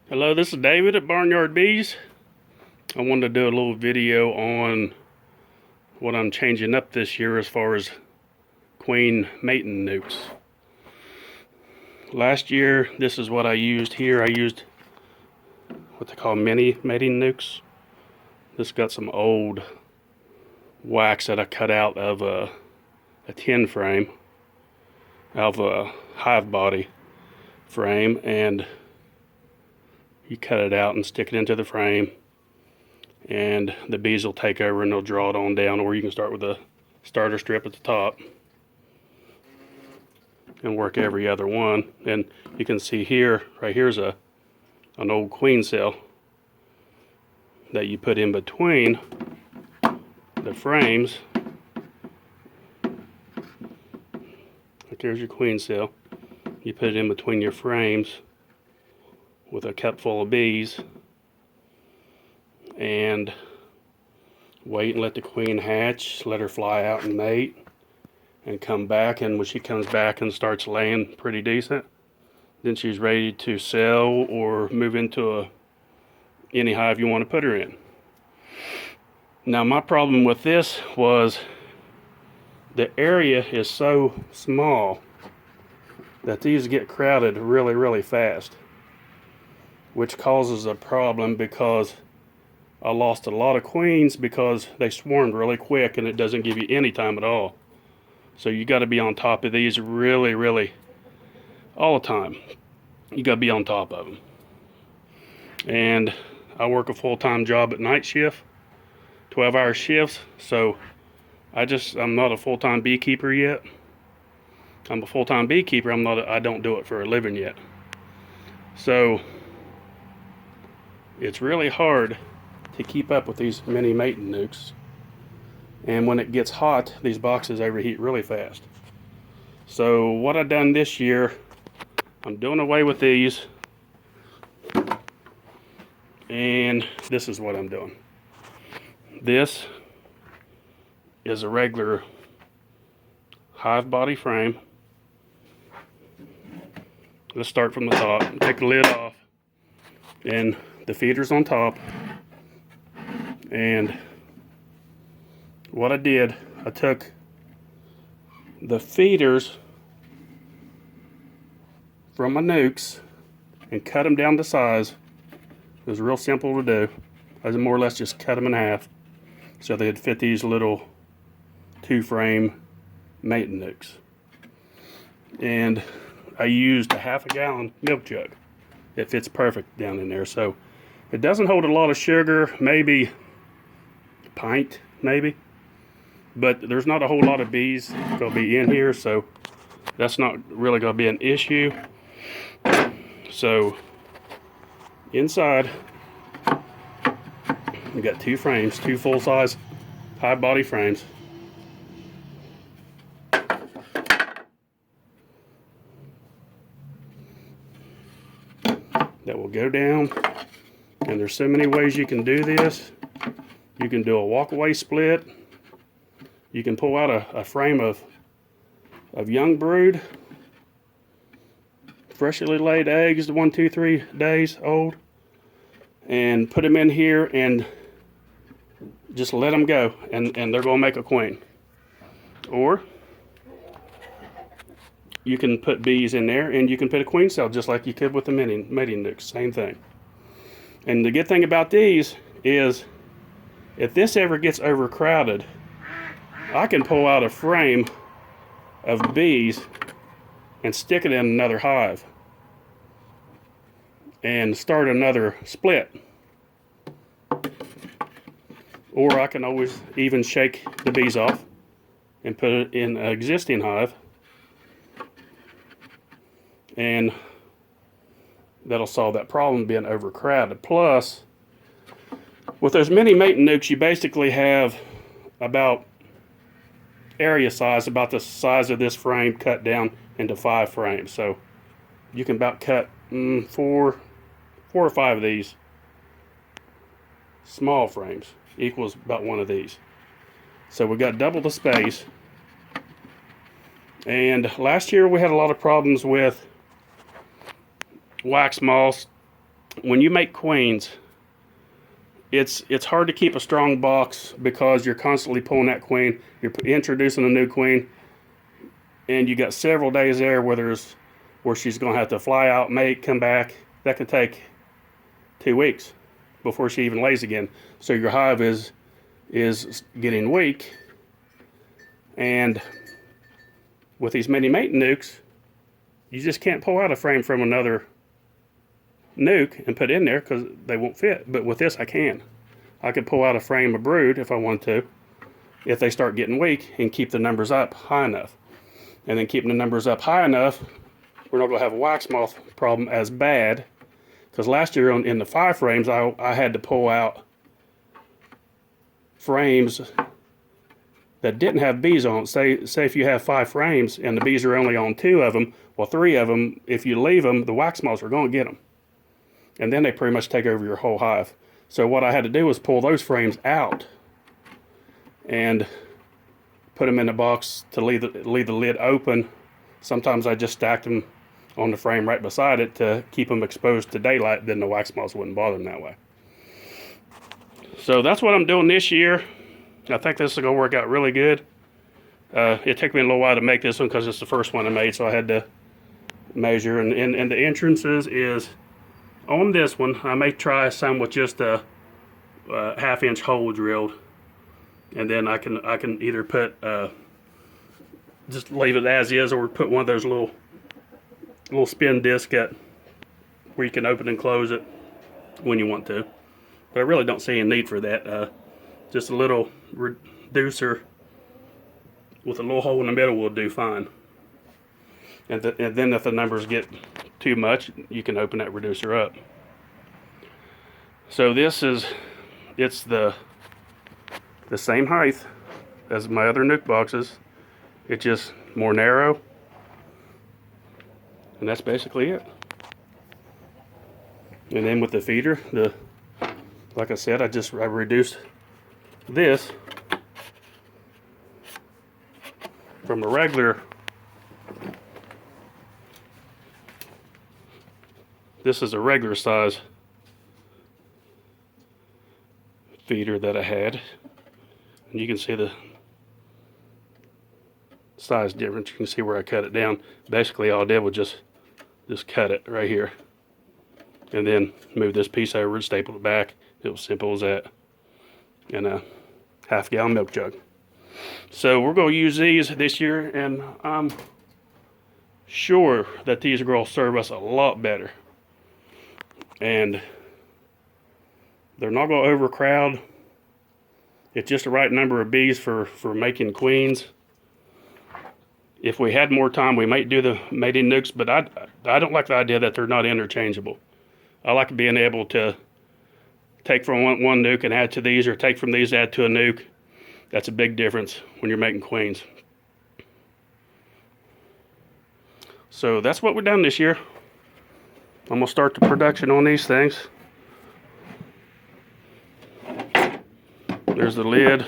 Hello, this is David at Barnyard Bees. I wanted to do a little video on what I'm changing up this year as far as queen mating nukes. Last year, this is what I used here. I used what they call mini mating nukes. This got some old wax that I cut out of a tin frame, out of a hive body frame, and you cut it out and stick it into the frame, and the bees will take over and they'll draw it on down, or you can start with a starter strip at the top and work every other one. And you can see here, right here's an old queen cell that you put in between the frames. Like there's your queen cell. You put it in between your frames with a cup full of bees and wait and let the queen hatch, let her fly out and mate and come back, and when she comes back and starts laying pretty decent, then she's ready to sell or move into any hive you want to put her in. Now my problem with this was the area is so small that these get crowded really fast, which causes a problem because I lost a lot of queens because they swarmed really quick and it doesn't give you any time at all. So you got to be on top of these really all the time. You got to be on top of them. And I work a full-time job at night shift, 12-hour shifts, so I'm not a full-time beekeeper yet. I'm a full-time beekeeper. I don't do it for a living yet. So it's really hard to keep up with these mini mating nukes, and when it gets hot, these boxes overheat really fast. So what I've done this year, I'm doing away with these, and this is what I'm doing. This is a regular hive body frame. Let's start from the top. Take the lid off, and the feeder's on top. And what I did, I took the feeders from my nukes and cut them down to size. It was real simple to do. I more or less just cut them in half so they'd fit these little 2-frame mating nukes. And I used a ½ gallon milk jug. It fits perfect down in there. So it doesn't hold a lot of sugar, maybe a pint, maybe. But there's not a whole lot of bees going to be in here, so that's not really going to be an issue. So inside, we got 2 frames, 2 full-size hive body frames. That will go down, and there's so many ways you can do this. You can do a walk-away split. You can pull out a frame of young brood, freshly laid eggs, 1, 2, 3 days old, and put them in here and just let them go, and they're going to make a queen. Or you can put bees in there and you can put a queen cell just like you could with the mating nukes, same thing. And the good thing about these is if this ever gets overcrowded, I can pull out a frame of bees and stick it in another hive and start another split. Or I can always even shake the bees off and put it in an existing hive, and that'll solve that problem being overcrowded. Plus, with those mini mating nukes, you basically have about area size, about the size of this frame cut down into 5 frames. So you can about cut 4 or 5 of these small frames, equals about 1 of these. So we got double the space. And last year we had a lot of problems with wax moths when you make queens, it's hard to keep a strong box because you're constantly pulling that queen. You're introducing a new queen, and you got several days there where she's going to have to fly out, mate, come back. That could take 2 weeks before she even lays again. So your hive is getting weak, and with these mini mate nukes, you just can't pull out a frame from another nuke and put in there because they won't fit. But with this, I can. I can pull out a frame of brood if I want to, if they start getting weak, and keep the numbers up high enough. And then keeping the numbers up high enough, we're not going to have a wax moth problem as bad. Because last year in the 5 frames, I had to pull out frames that didn't have bees on it. Say if you have 5 frames and the bees are only on 2 of them, well, 3 of them, if you leave them, the wax moths are going to get them. And then they pretty much take over your whole hive. So what I had to do was pull those frames out and put them in a box to leave the lid open. Sometimes I just stacked them on the frame right beside it to keep them exposed to daylight. Then the wax moths wouldn't bother them that way. So that's what I'm doing this year. I think this is going to work out really good. It took me a little while to make this one because it's the first one I made, so I had to measure. And the entrances is, on this one, I may try some with just a 1/2-inch hole drilled. And then I can either put, just leave it as is, or put one of those little spin disc where you can open and close it when you want to. But I really don't see any need for that. Just a little reducer with a little hole in the middle will do fine. And then if the numbers get too much, you can open that reducer up. So it's the same height as my other nuke boxes. It's just more narrow. And that's basically it. And then with the feeder, like I said, I reduced this from a regular. This is a regular size feeder that I had. And you can see the size difference. You can see where I cut it down. Basically all I did was just cut it right here. And then move this piece over and staple it back. It was simple as that. And a 1/2 gallon milk jug. So we're going to use these this year, and I'm sure that these are going to serve us a lot better. And they're not going to overcrowd. It's just the right number of bees for making queens. If we had more time, we might do the mating nukes, but I don't like the idea that they're not interchangeable. I like being able to take from one nuke and add to these, or take from these, add to a nuke. That's a big difference when you're making queens. So that's what we're done this year. I'm gonna start the production on these things. There's the lid.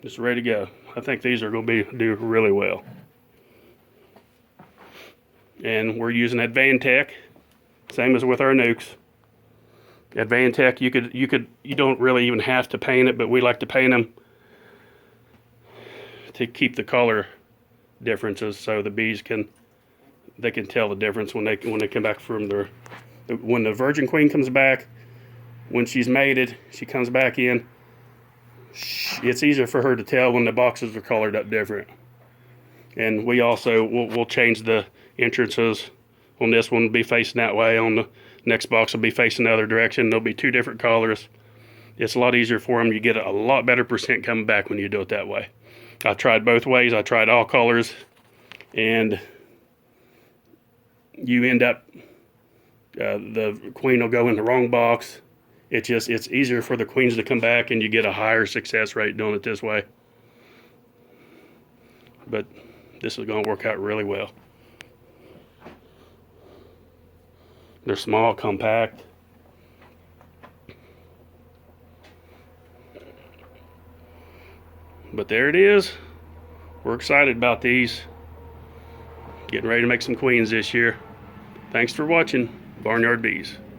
It's ready to go. I think these are going to do really well. And we're using Advantech, same as with our nukes. Advantech, you don't really even have to paint it, but we like to paint them to keep the color differences, so the bees can tell the difference when they come back from when the virgin queen comes back. When she's mated, she comes back in. It's easier for her to tell when the boxes are colored up different. And we also we'll change the entrances. On this one will be facing that way. On the next box will be facing the other direction. There'll be 2 different colors. It's a lot easier for them. You get a lot better percent coming back when you do it that way. I tried both ways. I tried all colors, and you end up the queen will go in the wrong box. It's easier for the queens to come back, and you get a higher success rate doing it this way. But this is going to work out really well. They're small, compact. But there it is. We're excited about these. Getting ready to make some queens this year. Thanks for watching Barnyard Bees.